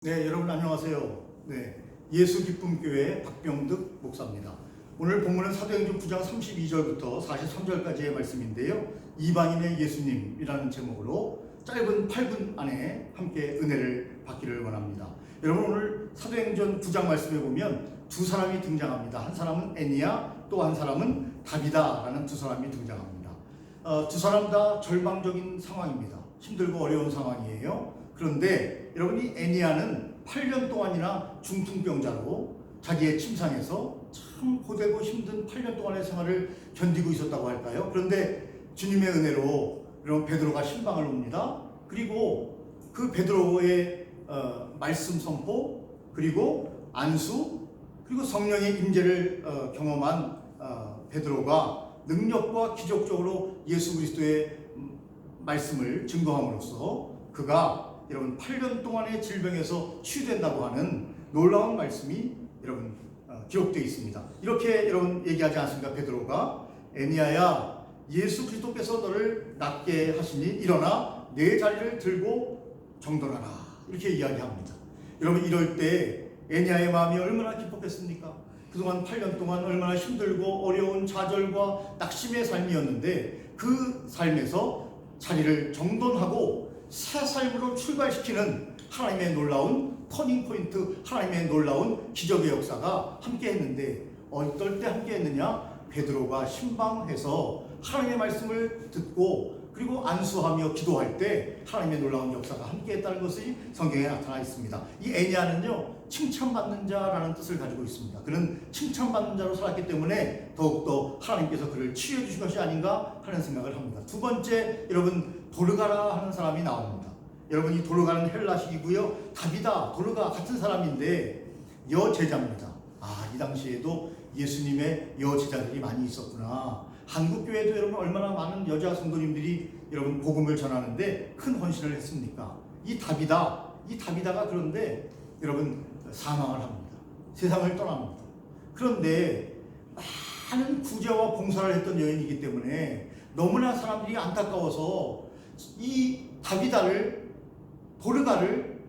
네, 여러분 안녕하세요. 네, 예수기쁨교회 박병득 목사입니다. 오늘 본문은 사도행전 9장 32절부터 43절까지의 말씀인데요. 이방인의 예수님이라는 제목으로 짧은 8분 안에 함께 은혜를 받기를 원합니다. 여러분 오늘 사도행전 9장 말씀에 보면 두 사람이 등장합니다. 한 사람은 애니야, 또 한 사람은 다비다라는 두 사람이 등장합니다. 두 사람 다 절망적인 상황입니다. 힘들고 어려운 상황이에요. 그런데 여러분이 애니아는 8년 동안이나 중풍병자로 자기의 침상에서 참 고되고 힘든 8년 동안의 생활을 견디고 있었다고 할까요? 그런데 주님의 은혜로 여러분 베드로가 신방을 옵니다. 그리고 그 베드로의 말씀 선포, 그리고 안수, 그리고 성령의 임재를 경험한 베드로가 능력과 기적적으로 예수 그리스도의 말씀을 증거함으로써 그가 여러분 8년 동안의 질병에서 치유된다고 하는 놀라운 말씀이 여러분 기록되어 있습니다. 이렇게 여러분 얘기하지 않습니까? 베드로가 애니아야, 예수 그리스도께서 너를 낫게 하시니 일어나 내 자리를 들고 정돈하라, 이렇게 이야기합니다. 여러분 이럴 때 애니아의 마음이 얼마나 기뻤겠습니까? 그동안 8년 동안 얼마나 힘들고 어려운 좌절과 낙심의 삶이었는데 그 삶에서 자리를 정돈하고 새 삶으로 출발시키는 하나님의 놀라운 터닝포인트, 하나님의 놀라운 기적의 역사가 함께 했는데 어떨 때 함께 했느냐? 베드로가 신방해서 하나님의 말씀을 듣고 그리고 안수하며 기도할 때 하나님의 놀라운 역사가 함께 했다는 것이 성경에 나타나 있습니다. 이 애니아는요, 칭찬받는 자라는 뜻을 가지고 있습니다. 그는 칭찬받는 자로 살았기 때문에 더욱더 하나님께서 그를 치유해 주신 것이 아닌가 하는 생각을 합니다. 두 번째, 여러분 도르가라 하는 사람이 나옵니다. 여러분 이 도르가는 헬라식이고요. 다비다, 도르가 같은 사람인데 여제자입니다. 이 당시에도 예수님의 여제자들이 많이 있었구나. 한국 교회도 여러분 얼마나 많은 여자 성도님들이 여러분 복음을 전하는데 큰 헌신을 했습니까? 이 다비다가 그런데 여러분 사망을 합니다. 세상을 떠납니다. 그런데 많은 구제와 봉사를 했던 여인이기 때문에 너무나 사람들이 안타까워서 이 도르가를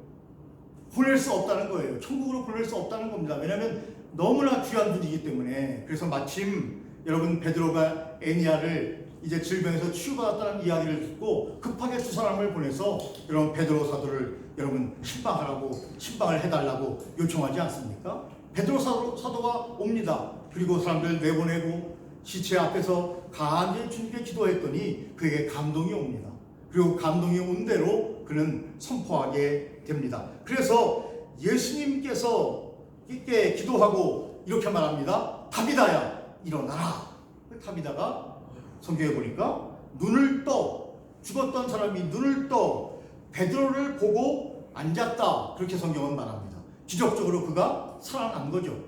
보낼 수 없다는 거예요. 천국으로 보낼 수 없다는 겁니다. 왜냐하면 너무나 귀한 분이기 때문에. 그래서 마침 여러분 베드로가 애니아를 이제 질병에서 치유받았다는 이야기를 듣고 급하게 두 사람을 보내서 여러분 베드로 사도를 여러분 신방을 해달라고 요청하지 않습니까? 베드로 사도가 옵니다. 그리고 사람들 내보내고 시체 앞에서 간절히 주님께 기도했더니 그에게 감동이 옵니다. 그리고 감동이 온 대로 그는 선포하게 됩니다. 그래서 예수님께서 이렇게 기도하고 이렇게 말합니다. 다비다야, 일어나라. 다비다가 성경에 보니까 눈을 떠, 죽었던 사람이 눈을 떠 베드로를 보고 앉았다, 그렇게 성경은 말합니다. 기적적으로 그가 살아난 거죠.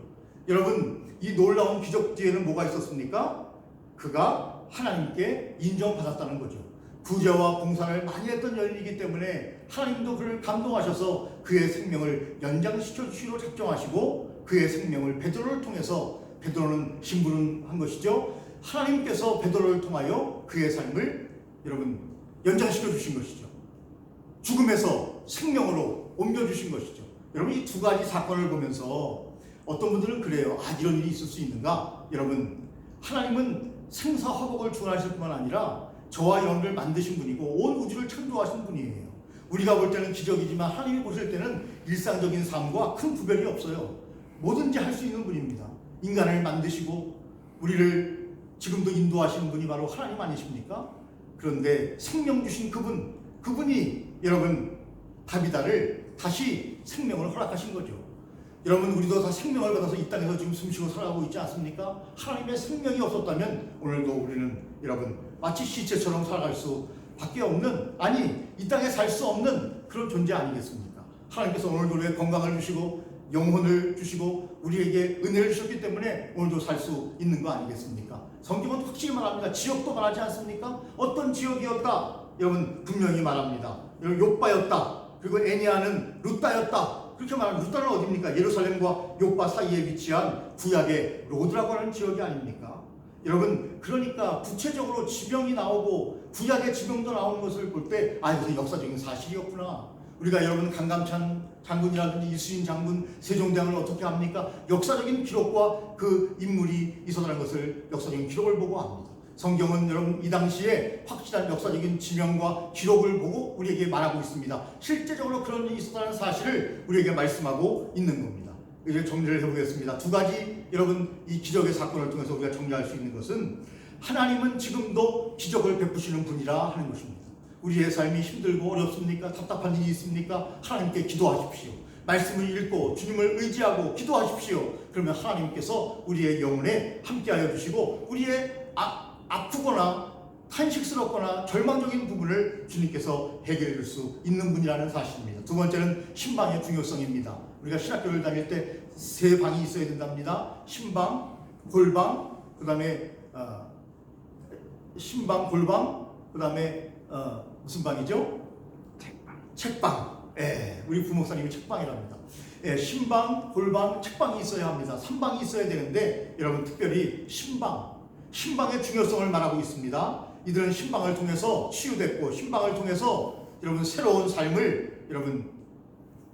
여러분 이 놀라운 기적 뒤에는 뭐가 있었습니까? 그가 하나님께 인정받았다는 거죠. 구제와 봉사를 많이 했던 여인이기 때문에 하나님도 그를 감동하셔서 그의 생명을 연장시켜 주시기로 작정하시고 그의 생명을 베드로를 통해서, 베드로는 심부름한 것이죠. 하나님께서 베드로를 통하여 그의 삶을 여러분 연장시켜 주신 것이죠. 죽음에서 생명으로 옮겨주신 것이죠. 여러분 이 두 가지 사건을 보면서 어떤 분들은 그래요. 이런 일이 있을 수 있는가? 여러분 하나님은 생사화복을 주관하실 뿐만 아니라 저와 여러분을 만드신 분이고 온 우주를 창조하신 분이에요. 우리가 볼 때는 기적이지만 하나님이 보실 때는 일상적인 삶과 큰 구별이 없어요. 뭐든지 할 수 있는 분입니다. 인간을 만드시고 우리를 지금도 인도하시는 분이 바로 하나님 아니십니까? 그런데 생명 주신 그분이 여러분 다비다를 다시 생명을 허락하신 거죠. 여러분 우리도 다 생명을 받아서 이 땅에서 지금 숨쉬고 살아가고 있지 않습니까? 하나님의 생명이 없었다면 오늘도 우리는 여러분 마치 시체처럼 살아갈 수밖에 없는, 이 땅에 살 수 없는 그런 존재 아니겠습니까? 하나님께서 오늘도 우리에게 건강을 주시고 영혼을 주시고 우리에게 은혜를 주셨기 때문에 오늘도 살 수 있는 거 아니겠습니까? 성경은 확실히 말합니다. 지역도 말하지 않습니까? 어떤 지역이었다? 여러분 분명히 말합니다. 여러분 욥바였다. 그리고 애니아는 룻다였다. 그렇게 말하면 룻다는 어디입니까? 예루살렘과 욥바 사이에 위치한 구약의 로드라고 하는 지역이 아닙니까? 여러분 그러니까 구체적으로 지병이 나오고 구약의 지병도 나오는 것을 볼 때 이것은 역사적인 사실이었구나. 우리가 여러분 강감찬 장군이라든지 이순신 장군, 세종대왕을 어떻게 합니까? 역사적인 기록과 그 인물이 있었다는 것을 역사적인 기록을 보고 합니다. 성경은 여러분 이 당시에 확실한 역사적인 지명과 기록을 보고 우리에게 말하고 있습니다. 실제적으로 그런 일이 있었다는 사실을 우리에게 말씀하고 있는 겁니다. 이제 정리를 해보겠습니다. 두 가지 여러분 이 기적의 사건을 통해서 우리가 정리할 수 있는 것은 하나님은 지금도 기적을 베푸시는 분이라 하는 것입니다. 우리의 삶이 힘들고 어렵습니까? 답답한 일이 있습니까? 하나님께 기도하십시오. 말씀을 읽고 주님을 의지하고 기도하십시오. 그러면 하나님께서 우리의 영혼에 함께하여 주시고 우리의 아프거나 탄식스럽거나 절망적인 부분을 주님께서 해결해 줄 수 있는 분이라는 사실입니다. 두 번째는 신방의 중요성입니다. 우리가 신학교를 다닐 때 세 방이 있어야 된답니다. 신방, 골방, 그 다음에 신방, 골방, 그 다음에 무슨 방이죠? 책방. 예, 우리 부목사님이 책방이랍니다. 예, 신방, 골방, 책방이 있어야 합니다. 3방이 있어야 되는데 여러분 특별히 신방의 중요성을 말하고 있습니다. 이들은 신방을 통해서 치유됐고 신방을 통해서 여러분 새로운 삶을 여러분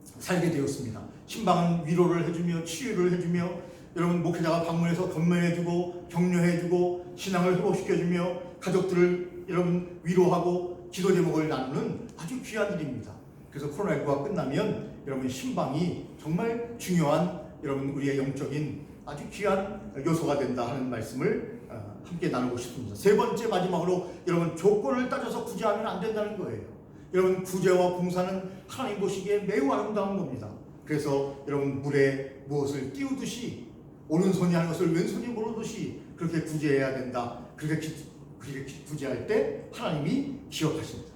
살게 되었습니다. 신방은 위로를 해주며 치유를 해주며 여러분 목회자가 방문해서 건면해주고 격려해주고 신앙을 회복시켜주며 가족들을 여러분 위로하고 기도 제목을 나누는 아주 귀한 일입니다. 그래서 코로나19가 끝나면 여러분 신방이 정말 중요한 여러분 우리의 영적인 아주 귀한 요소가 된다 하는 말씀을 함께 나누고 싶습니다. 세 번째 마지막으로 여러분 조건을 따져서 구제하면 안 된다는 거예요. 여러분 구제와 봉사는 하나님 보시기에 매우 아름다운 겁니다. 그래서 여러분 물에 무엇을 띄우듯이 오른손이 하는 것을 왼손이 모르듯이 그렇게 구제해야 된다. 그렇게 구제할 때 하나님이 기억하십니다.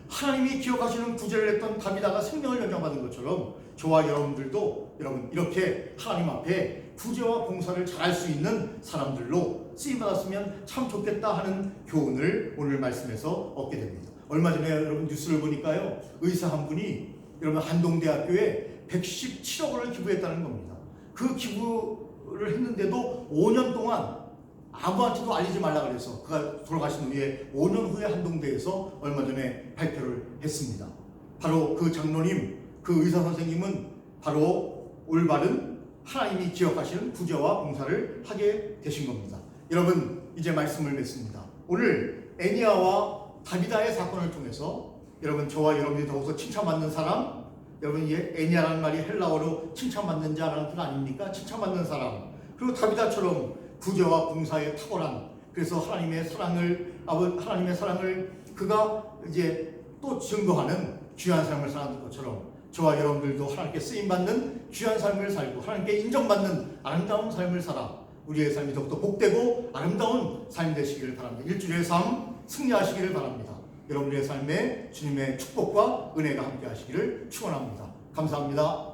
하나님이 기억하시는 구제를 했던 다비다가 생명을 연장받은 것처럼 저와 여러분들도 여러분 이렇게 하나님 앞에 구제와 봉사를 잘할 수 있는 사람들로 쓰임받았으면 참 좋겠다 하는 교훈을 오늘 말씀에서 얻게 됩니다. 얼마 전에 여러분 뉴스를 보니까요, 의사 한 분이 여러분 한동대학교에 117억 원을 기부했다는 겁니다. 그 기부를 했는데도 5년 동안 아무한테도 알리지 말라 그래서 그가 돌아가신 후에 5년 후에 한동대에서 얼마 전에 발표를 했습니다. 바로 그 장로님, 그 의사 선생님은 바로 올바른 하나님이 기억하시는 구제와 봉사를 하게 되신 겁니다. 여러분 이제 말씀을 맺습니다. 오늘 애니아와 다비다의 사건을 통해서 여러분 저와 여러분이 더욱더 칭찬받는 사람, 여러분 이 애니아라는 말이 헬라어로 칭찬받는 자라는 뜻 아닙니까? 칭찬받는 사람. 그리고 다비다처럼 구제와 봉사에 탁월한, 그래서 하나님의 사랑을 그가 이제 또 증거하는 귀한 삶을 사는 것처럼 저와 여러분들도 하나님께 쓰임받는 귀한 삶을 살고 하나님께 인정받는 아름다운 삶을 살아 우리의 삶이 더욱더 복되고 아름다운 삶이 되시기를 바랍니다. 일주일의 삶 승리하시기를 바랍니다. 여러분의 삶에 주님의 축복과 은혜가 함께 하시기를 축원합니다. 감사합니다.